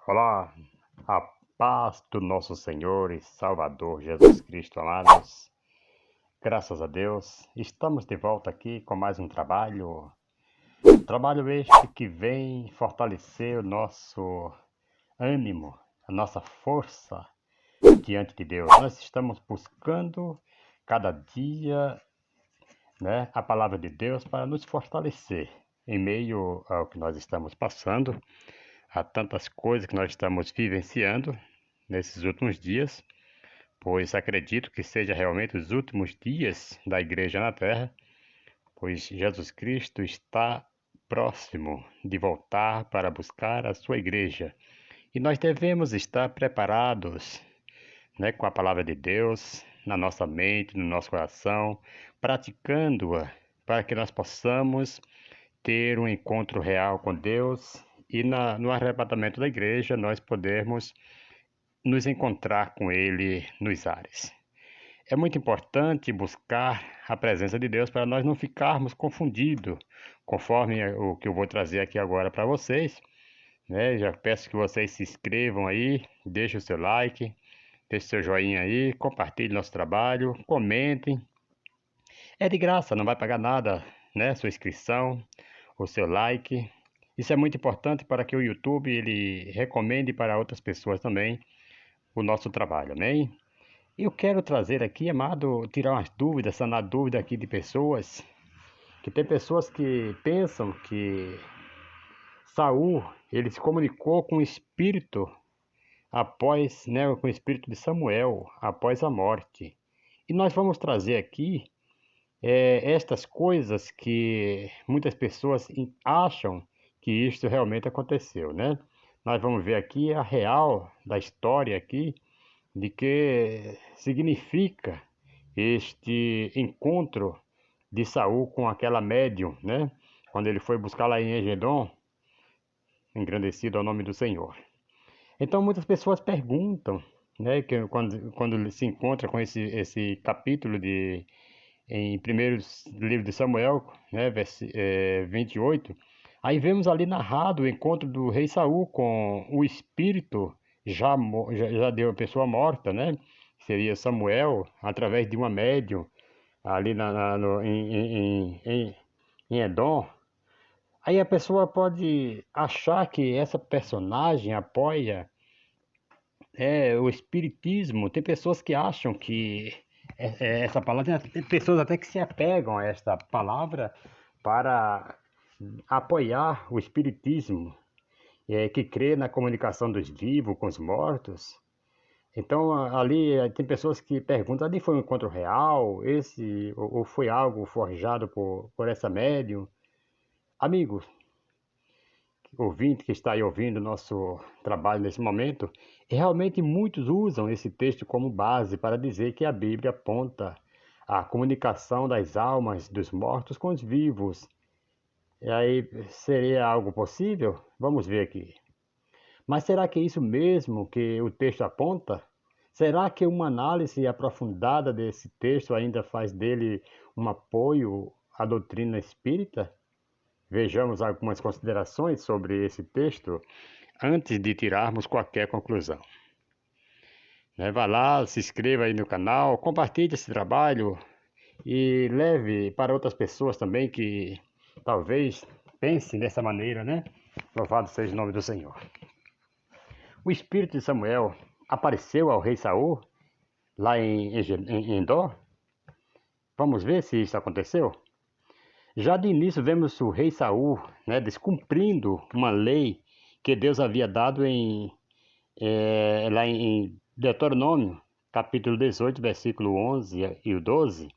Olá, a paz do nosso Senhor e Salvador Jesus Cristo, amados. Graças a Deus, estamos de volta aqui com mais um trabalho. Trabalho este que vem fortalecer o nosso ânimo, a nossa força diante de Deus. Nós estamos buscando cada dia, a palavra de Deus para nos fortalecer em meio ao que nós estamos passando, a tantas coisas que nós estamos vivenciando nesses últimos dias, pois acredito que seja realmente os últimos dias da igreja na terra, pois Jesus Cristo está próximo de voltar para buscar a sua igreja. E nós devemos estar preparados, com a palavra de Deus na nossa mente, no nosso coração, praticando-a para que nós possamos ter um encontro real com Deus e no arrebatamento da igreja nós podermos nos encontrar com Ele nos ares. É muito importante buscar a presença de Deus para nós não ficarmos confundidos, conforme o que eu vou trazer aqui agora para vocês. Já peço que vocês se inscrevam aí, deixem o seu like, deixem o seu joinha aí, compartilhem nosso trabalho, comentem. É de graça, não vai pagar nada, sua inscrição, o seu like. Isso é muito importante para que o YouTube ele recomende para outras pessoas também o nosso trabalho, amém? Eu quero trazer aqui, amado, tirar umas dúvidas, sanar dúvida aqui de pessoas, que tem pessoas que pensam que Saul, ele se comunicou com o espírito após, com o espírito de Samuel, após a morte. E nós vamos trazer aqui estas coisas que muitas pessoas acham que isto realmente aconteceu, né? Nós vamos ver aqui a real da história aqui, de que significa este encontro de Saul com aquela médium, quando ele foi buscar lá em Engedon, engrandecido ao nome do Senhor. Então muitas pessoas perguntam, que quando ele se encontra com esse capítulo em primeiro livro de Samuel, 28, aí vemos ali narrado o encontro do rei Saul com o espírito já deu a pessoa morta, seria Samuel, através de uma médium ali em Edom. Aí a pessoa pode achar que essa personagem apoia o espiritismo. Tem pessoas que acham que essa palavra, tem pessoas até que se apegam a esta palavra para apoiar o espiritismo, que crê na comunicação dos vivos com os mortos. Então ali tem pessoas que perguntam, ali foi um encontro real, ou foi algo forjado por essa médium? Amigos, ouvinte que está aí ouvindo nosso trabalho nesse momento, realmente muitos usam esse texto como base para dizer que a Bíblia aponta a comunicação das almas dos mortos com os vivos. E aí, seria algo possível? Vamos ver aqui. Mas será que é isso mesmo que o texto aponta? Será que uma análise aprofundada desse texto ainda faz dele um apoio à doutrina espírita? Vejamos algumas considerações sobre esse texto antes de tirarmos qualquer conclusão. Vá lá, se inscreva aí no canal, compartilhe esse trabalho e leve para outras pessoas também que talvez pensem dessa maneira, Louvado seja o nome do Senhor. O espírito de Samuel apareceu ao rei Saul lá em Endor? Vamos ver se isso aconteceu? Já de início vemos o rei Saul, descumprindo uma lei que Deus havia dado lá em Deuteronômio, capítulo 18, versículo 11 e o 12,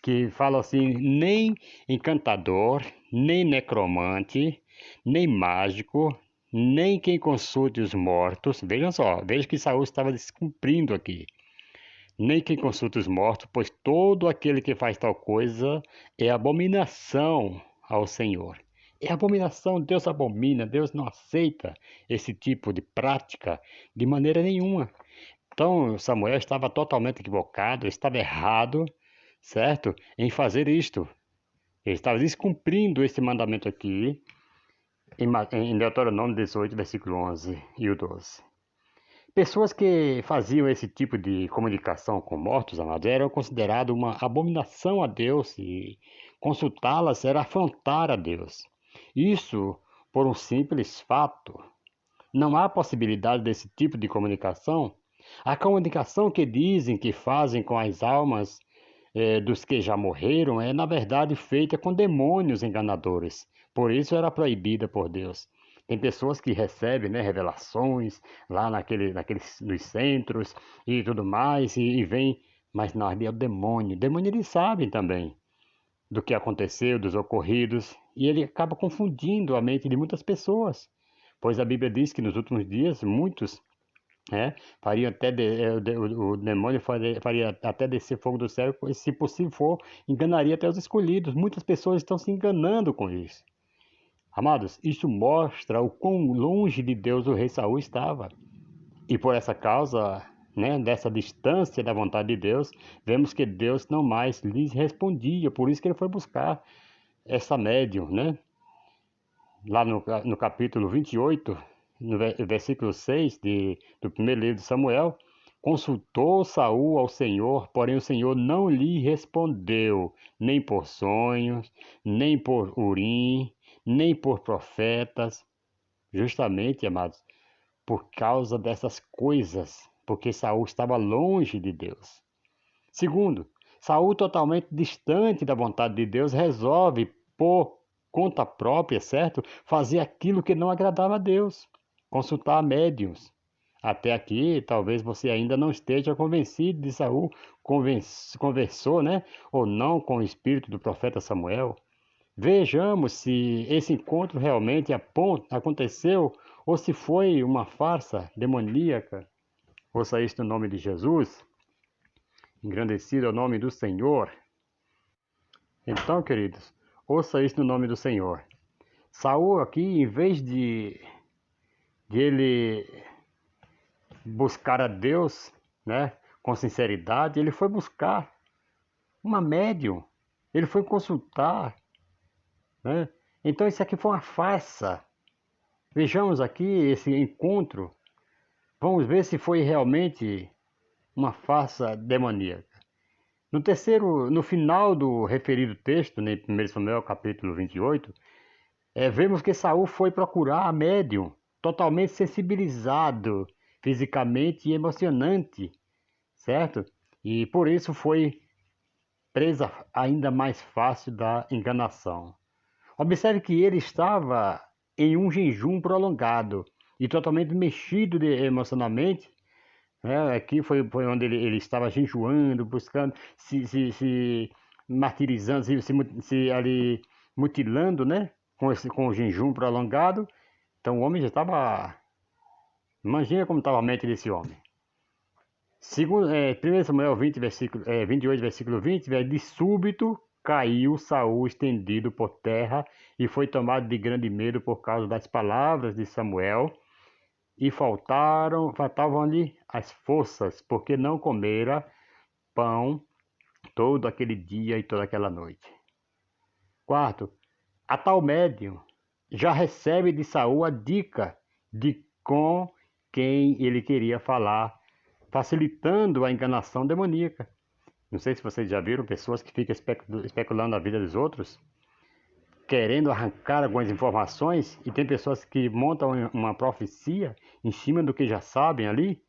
que fala assim: nem encantador, nem necromante, nem mágico, nem quem consulte os mortos. Vejam só, veja que Saul estava descumprindo aqui. Nem quem consulta os mortos, pois todo aquele que faz tal coisa é abominação ao Senhor. É abominação, Deus abomina, Deus não aceita esse tipo de prática de maneira nenhuma. Então Samuel estava totalmente equivocado, estava errado, certo? Em fazer isto. Ele estava descumprindo esse mandamento aqui. em Deuteronômio 18, versículo 11 e o 12. Pessoas que faziam esse tipo de comunicação com mortos, amados, eram consideradas uma abominação a Deus e consultá-las era afrontar a Deus. Isso por um simples fato. Não há possibilidade desse tipo de comunicação. A comunicação que dizem que fazem com as almas dos que já morreram é, na verdade, feita com demônios enganadores. Por isso era proibida por Deus. Tem pessoas que recebem, né, revelações lá nos centros e tudo mais, e vem, mas não, ali é o demônio. O demônio eles sabem também do que aconteceu, dos ocorridos, e ele acaba confundindo a mente de muitas pessoas. Pois a Bíblia diz que nos últimos dias muitos faria até o demônio faria até descer fogo do céu, e se possível for, enganaria até os escolhidos. Muitas pessoas estão se enganando com isso. Amados, isso mostra o quão longe de Deus o rei Saul estava. E por essa causa, né, dessa distância da vontade de Deus, vemos que Deus não mais lhes respondia. Por isso que ele foi buscar essa médium, né? Lá no capítulo 28, no versículo 6 do primeiro livro de Samuel, consultou Saul ao Senhor, porém o Senhor não lhe respondeu, nem por sonhos, nem por Urim, nem por profetas, justamente, amados, por causa dessas coisas, porque Saul estava longe de Deus. Segundo, Saul, totalmente distante da vontade de Deus, resolve, por conta própria, certo? Fazer aquilo que não agradava a Deus, consultar médiuns. Até aqui, talvez você ainda não esteja convencido de Saul conversou, né, ou não com o espírito do profeta Samuel. Vejamos se esse encontro realmente aconteceu ou se foi uma farsa demoníaca. Ouça isto no nome de Jesus. Engrandecido é o nome do Senhor. Então, queridos, ouça isso no nome do Senhor. Saul aqui, em vez de ele buscar a Deus, né, com sinceridade, ele foi buscar uma médium. Ele foi consultar, né? Então isso aqui foi uma farsa. Vejamos aqui esse encontro. Vamos ver se foi realmente uma farsa demoníaca. No final do referido texto, em 1 Samuel capítulo 28, vemos que Saul foi procurar a médium, totalmente sensibilizado, fisicamente e emocionante, certo? E por isso foi presa ainda mais fácil da enganação. Observe que ele estava em um jejum prolongado e totalmente mexido emocionalmente. Aqui foi onde ele estava jejuando, buscando, se martirizando, se ali mutilando, né? Com o jejum prolongado. Então o homem já estava. Imagina como estava a mente desse homem. Segundo, 1 Samuel 28, versículo 20, de súbito caiu Saul estendido por terra e foi tomado de grande medo por causa das palavras de Samuel, e faltavam-lhe as forças, porque não comera pão todo aquele dia e toda aquela noite. Quarto, a tal médium já recebe de Saul a dica de com quem ele queria falar, facilitando a enganação demoníaca. Não sei se vocês já viram pessoas que ficam especulando a vida dos outros, querendo arrancar algumas informações, e tem pessoas que montam uma profecia em cima do que já sabem ali.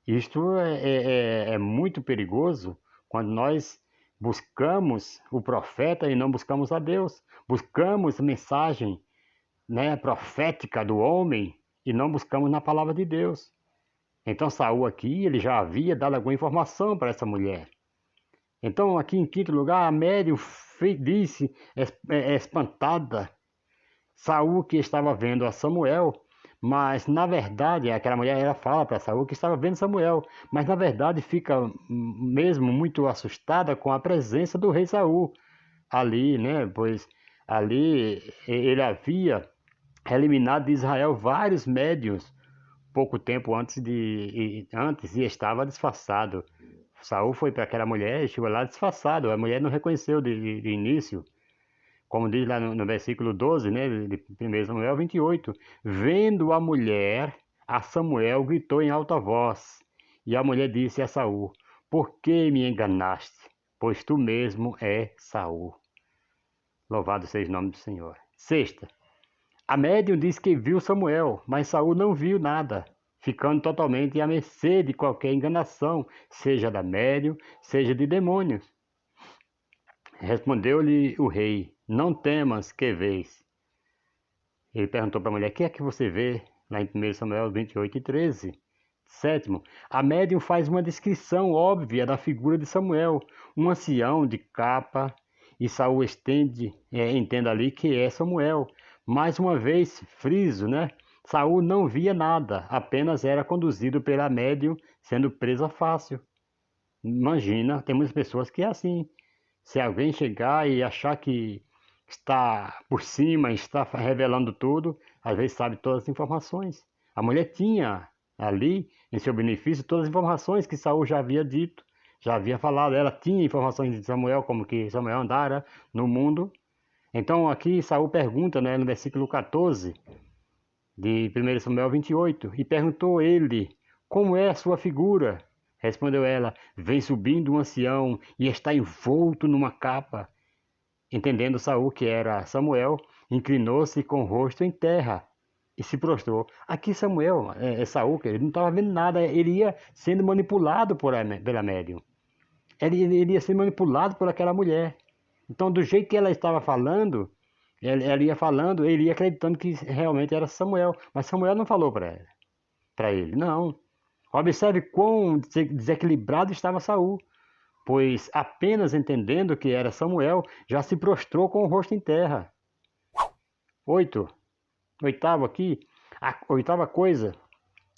Isto é muito perigoso quando nós buscamos o profeta e não buscamos a Deus. Buscamos mensagem, né, profética do homem e não buscamos na palavra de Deus. Então Saul aqui, ele já havia dado alguma informação para essa mulher. Então aqui em quinto lugar, a médium disse, espantada, Saul que estava vendo a Samuel, mas na verdade aquela mulher ela fala para Saul que estava vendo Samuel, mas na verdade fica mesmo muito assustada com a presença do rei Saul ali, né? Pois ali ele havia eliminado de Israel vários médiuns pouco tempo antes e estava disfarçado. Saul foi para aquela mulher e chegou lá disfarçado. A mulher não reconheceu de início. Como diz lá no versículo 12, né, de 1 Samuel 28, vendo a mulher, a Samuel gritou em alta voz, e a mulher disse a Saul, por que me enganaste? Pois tu mesmo é Saul. Louvado seja o nome do Senhor. Sexta, a médium diz que viu Samuel, mas Saul não viu nada, ficando totalmente à mercê de qualquer enganação, seja da médium, seja de demônios. Respondeu-lhe o rei, não temas, que vês? Ele perguntou para a mulher, o que é que você vê? Lá em 1 Samuel 28:13. Sétimo, a médium faz uma descrição óbvia da figura de Samuel, um ancião de capa, e Saul entende ali que é Samuel. Mais uma vez, friso, né? Saul não via nada, apenas era conduzido pela médium, sendo presa fácil. Imagina, tem muitas pessoas que é assim. Se alguém chegar e achar que está por cima, está revelando tudo, às vezes sabe todas as informações. A mulher tinha ali, em seu benefício, todas as informações que Saul já havia dito, já havia falado. Ela tinha informações de Samuel, como que Samuel andara no mundo. Então aqui Saul pergunta, né, no versículo 14 de 1 Samuel 28, e perguntou ele, como é a sua figura? Respondeu ela, vem subindo um ancião e está envolto numa capa. Entendendo Saul que era Samuel, inclinou-se com o rosto em terra e se prostrou. Aqui Samuel, Saul, ele não estava vendo nada, ele ia sendo manipulado pela médium. Ele ia sendo manipulado por aquela mulher. Então, do jeito que ela estava falando, ela ia falando, ele ia acreditando que realmente era Samuel. Mas Samuel não falou para ele, não. Observe quão desequilibrado estava Saul, pois apenas entendendo que era Samuel, já se prostrou com o rosto em terra. Oitavo aqui, a oitava coisa,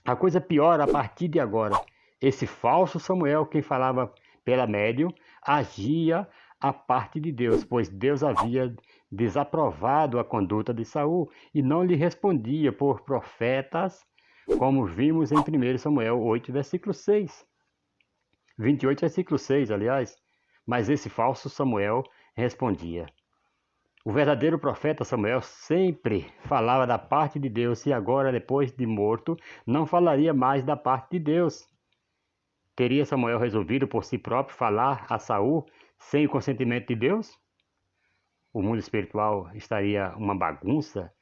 a coisa pior a partir de agora. Esse falso Samuel, quem falava pela médium, agia a parte de Deus, pois Deus havia desaprovado a conduta de Saul e não lhe respondia por profetas, como vimos em 1 Samuel 8, versículo 6. 28, versículo 6, aliás. Mas esse falso Samuel respondia. O verdadeiro profeta Samuel sempre falava da parte de Deus e agora, depois de morto, não falaria mais da parte de Deus. Teria Samuel resolvido por si próprio falar a Saul sem o consentimento de Deus? O mundo espiritual estaria uma bagunça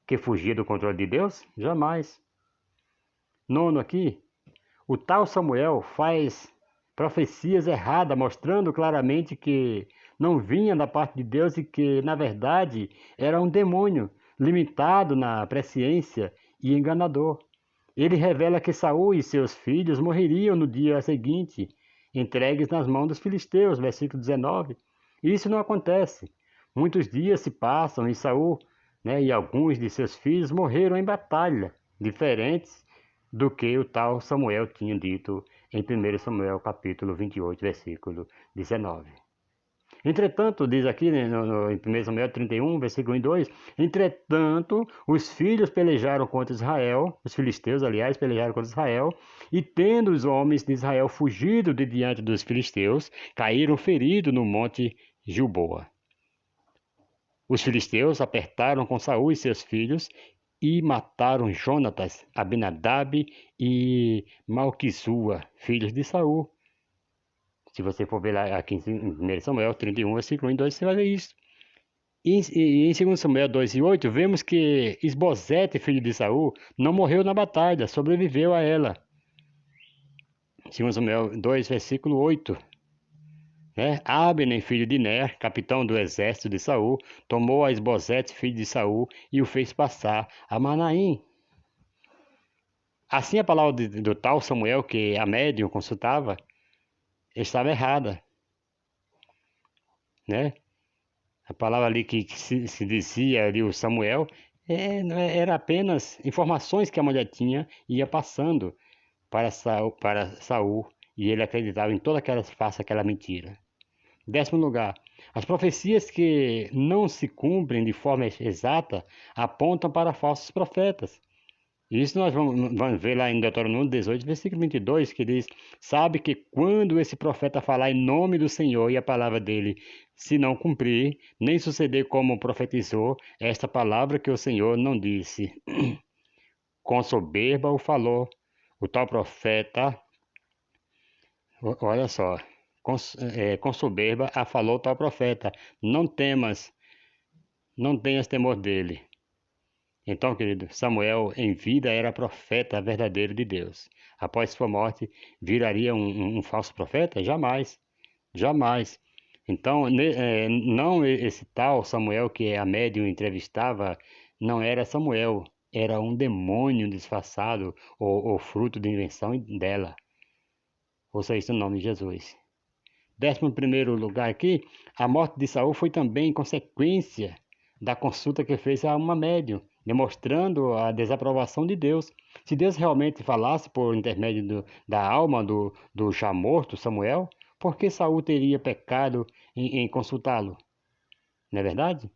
que fugia do controle de Deus? Jamais. Nono aqui, o tal Samuel faz profecias erradas, mostrando claramente que não vinha da parte de Deus e que, na verdade, era um demônio, limitado na presciência e enganador. Ele revela que Saul e seus filhos morreriam no dia seguinte, entregues nas mãos dos filisteus, versículo 19. E isso não acontece. Muitos dias se passam e Saul, e alguns de seus filhos morreram em batalha, diferentes do que o tal Samuel tinha dito em 1 Samuel capítulo 28, versículo 19. Entretanto, diz aqui em 1 Samuel 31, versículo 1 e 2, entretanto, os filhos pelejaram contra Israel, os filisteus, aliás, pelejaram contra Israel, e tendo os homens de Israel fugido de diante dos filisteus, caíram feridos no monte Gilboa. Os filisteus apertaram com Saul e seus filhos e mataram Jonatas, Abinadab e Malquissua, filhos de Saul. Se você for ver lá aqui em 1 Samuel 31, versículo 1 e 2, você vai ver isso. E em 2 Samuel 2 e 8, vemos que Isbosete, filho de Saul, não morreu na batalha, sobreviveu a ela. 2 Samuel 2, versículo 8. Abner, filho de Ner, capitão do exército de Saul, tomou a Isbosete, filho de Saul, e o fez passar a Manaim. Assim a palavra do tal Samuel que a médium consultava estava errada, né? A palavra ali que se dizia ali o Samuel era apenas informações que a mulher tinha e ia passando para Saul, e ele acreditava em toda aquela farsa, aquela mentira. 10º lugar, as profecias que não se cumprem de forma exata apontam para falsos profetas. Isso nós vamos ver lá em Deuteronômio 18, versículo 22, que diz: Sabe que quando esse profeta falar em nome do Senhor e a palavra dele se não cumprir, nem suceder como profetizou, esta palavra que o Senhor não disse. Com soberba o falou, o tal profeta, olha só, com soberba a falou o tal profeta, não temas, não tenhas temor dele. Então, querido, Samuel em vida era profeta verdadeiro de Deus. Após sua morte, viraria um falso profeta? Jamais, jamais. Então, não esse tal Samuel que a médium entrevistava, não era Samuel, era um demônio disfarçado ou fruto de invenção dela. Ouça isso no nome de Jesus. 11º lugar aqui, a morte de Saul foi também consequência da consulta que fez a uma médium, demonstrando a desaprovação de Deus. Se Deus realmente falasse por intermédio da alma do já morto Samuel, por que Saul teria pecado em consultá-lo? Não é verdade?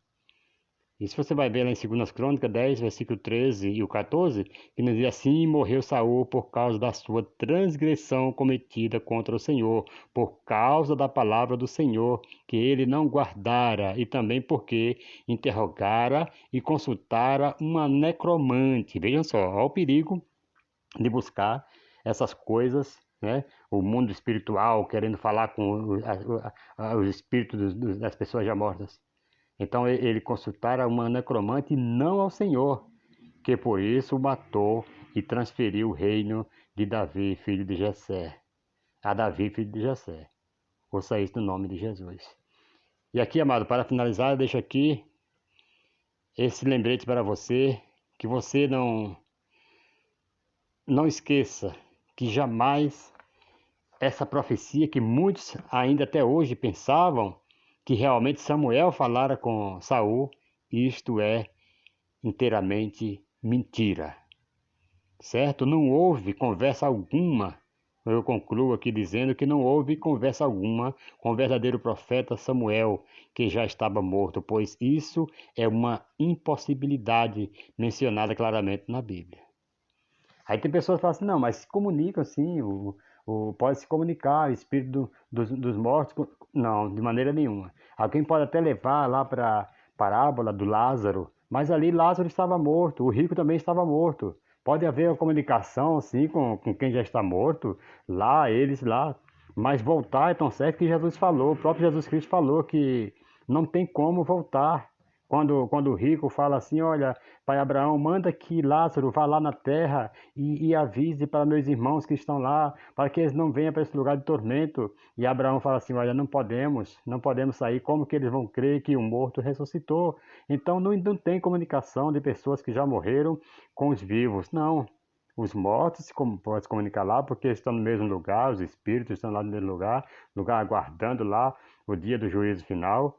Isso você vai ver lá em 2 Crônicas 10, versículo 13 e o 14, que nos diz assim: morreu Saul por causa da sua transgressão cometida contra o Senhor, por causa da palavra do Senhor, que ele não guardara, e também porque interrogara e consultara uma necromante. Vejam só, olha o perigo de buscar essas coisas, né? O mundo espiritual, querendo falar com os espíritos das pessoas já mortas. Então ele consultara uma necromante e não ao Senhor, que por isso o matou e transferiu o reino de Davi, filho de Jessé, a Davi, filho de Jessé. Ouça isso no nome de Jesus. E aqui, amado, para finalizar, eu deixo aqui esse lembrete para você, que você não esqueça que jamais essa profecia que muitos ainda até hoje pensavam que realmente Samuel falara com Saul, isto é inteiramente mentira, certo? Não houve conversa alguma. Eu concluo aqui dizendo que não houve conversa alguma com o verdadeiro profeta Samuel, que já estava morto, pois isso é uma impossibilidade mencionada claramente na Bíblia. Aí tem pessoas que falam assim, não, mas se comunicam assim, pode se comunicar, o espírito dos mortos. Não, de maneira nenhuma. Alguém pode até levar lá para a parábola do Lázaro, mas ali Lázaro estava morto, o rico também estava morto. Pode haver uma comunicação assim com quem já está morto, lá, eles lá. Mas voltar é tão certo que Jesus falou, o próprio Jesus Cristo falou que não tem como voltar. Quando o rico fala assim, olha, pai Abraão, manda que Lázaro vá lá na terra e avise para meus irmãos que estão lá, para que eles não venham para esse lugar de tormento. E Abraão fala assim, olha, não podemos sair, como que eles vão crer que o morto ressuscitou? Então não tem comunicação de pessoas que já morreram com os vivos, não. Os mortos podem se comunicar lá porque estão no mesmo lugar, os espíritos estão lá no mesmo lugar aguardando lá o dia do juízo final,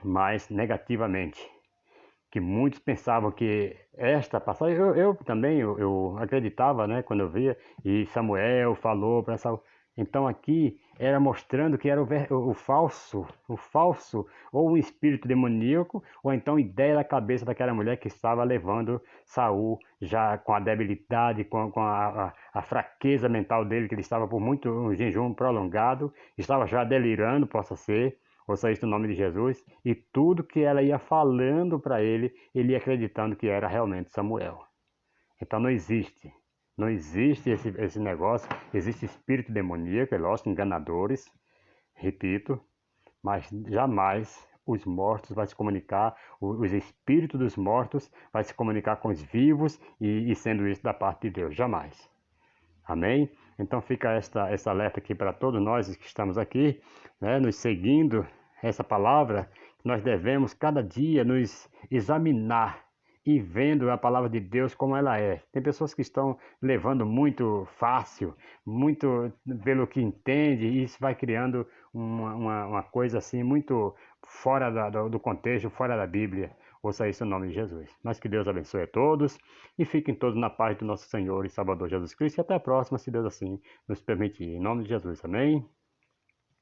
mas negativamente, que muitos pensavam que esta passagem, eu também, eu acreditava, né, quando eu via, e Samuel falou para Saul. Então aqui era mostrando que era o falso, ou um espírito demoníaco, ou então ideia da cabeça daquela mulher que estava levando Saul já com a debilidade, com a fraqueza mental dele, que ele estava por muito um jejum prolongado, estava já delirando, possa ser, ouça isso no nome de Jesus, e tudo que ela ia falando para ele ia acreditando que era realmente Samuel. Então não existe esse negócio, existe espírito demoníaco, é lógico, enganadores, repito, mas jamais os mortos vão se comunicar, os espíritos dos mortos vão se comunicar com os vivos e sendo isso da parte de Deus, jamais. Amém? Então fica essa alerta aqui para todos nós que estamos aqui, né, nos seguindo essa palavra, que nós devemos cada dia nos examinar e vendo a palavra de Deus como ela é. Tem pessoas que estão levando muito fácil, muito pelo que entende, e isso vai criando uma coisa assim muito fora do contexto, fora da Bíblia. Ouça isso em nome de Jesus. Mas que Deus abençoe a todos e fiquem todos na paz do nosso Senhor e Salvador Jesus Cristo. E até a próxima, se Deus assim nos permitir. Em nome de Jesus. Amém.